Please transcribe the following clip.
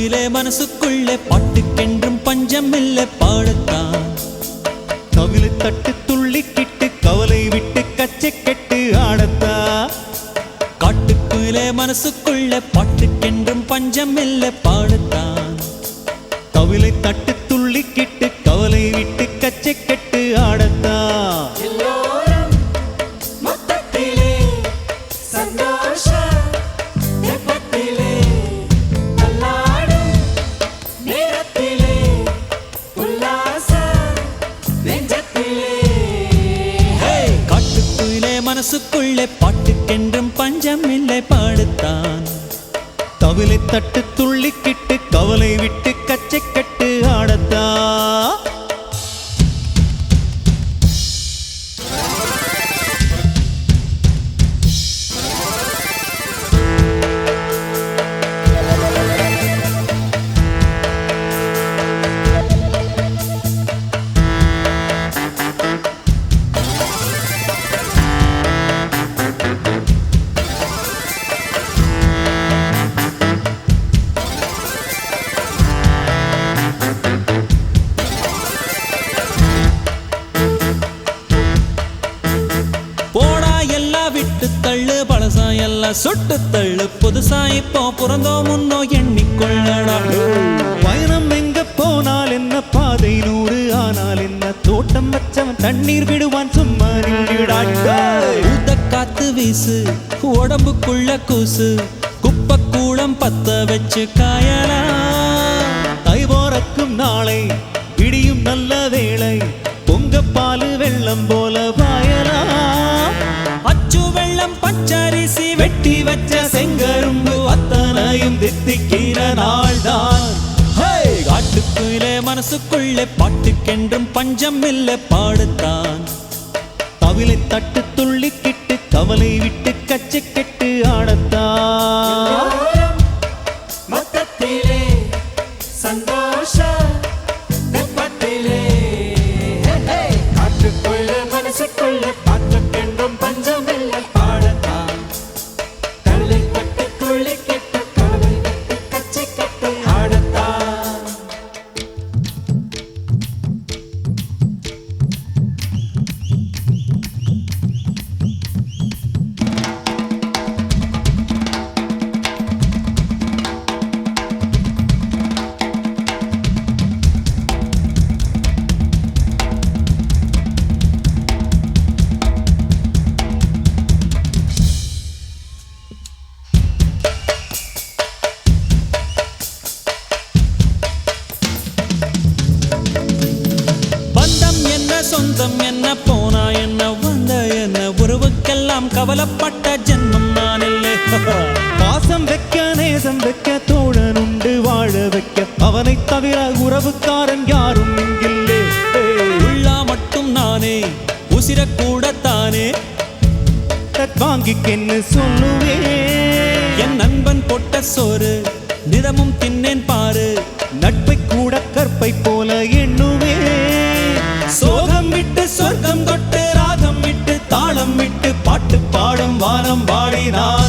காட்டுக்குயிலே மனசுக்குள்ளே பாட்டுக்கென்றும் பஞ்சம் இல்லை பாடத்தான் தவிலை தட்டு துள்ளிக்கிட்டு கவலை விட்டு கச்சை கெட்டு ஆடத்தா காட்டுக்குயிலே மனசுக்குள்ளே பாட்டுக்கென்றும் பஞ்சம் இல்லை பாடத்தான் தவிலை தட்டு துள்ளிக்கிட்டு கவலை விட்டு கச்சை கெட்டு ஆடத்தா மனசுக்குள்ளே பாட்டுக்கென்றும் பஞ்சம் இல்லை பாடத்தான் தவிலை தட்டு துள்ளிக்கிட்டு கவலை விட்டு கச்சை கட்டு ஆடத்தா தள்ளு பழசா எல்லாம் சுட்டு தள்ளு புதுசா இப்போ புறந்தோ முன்னோ எண்ணிக்கொள்ளடா பயணம் எங்க போனால் என்ன பாதை 100 ஆனால் என்ன தோட்டம் வச்சவன் தண்ணீர் விடுவான் சும்மா ஊத்த காத்து வீசு உடம்புக்குள்ள கூசு குப்பை கூடம் பத்த வச்சு காயலா தைவோரக்கும் நாளை விடியும் நல்ல வேளை பொங்க பாலு வெள்ளம் போல பாயலா அச்சு வெள்ளம் பச்சரிசி வெட்டி வச்ச செங்கரும்பு அத்தனையும் தித்திக்கிற நாள்தான் காட்டுக்குயிலே மனசுக்குள்ளே பாட்டுக்கென்றும் பஞ்சம் இல்லை பாடத்தான் தவிலை தட்டு துள்ளிக்கிட்டு கவலை விட்டு கச்சை கெட்டு ஆடத்தா சொந்தம் என்ன போனா என்ன வந்த என்ன உறவுக்கெல்லாம் கவலைப்பட்ட ஜென்மம் நான் இல்லை பாசம் வைக்க நேசம் வைக்க தோழன் உண்டு வாழ வைக்க அவனை தவிர உறவுக்காரன் யாரும் இங்கில்லே உள்ளா மட்டும் நானே உசிரக்கூடத்தானே வாங்கிக்கென்னு சொல்லுவேன் என் நண்பன் போட்ட சோறு நிதமும் தின்னேன் பாரு நட்பை கூட கற்பை போல எண்ணுவே சோகம் விட்டு சொர்க்கம் தொட்டு ராகம் விட்டு தாளம் விட்டு பாட்டு பாடும் வானம் பாடினார்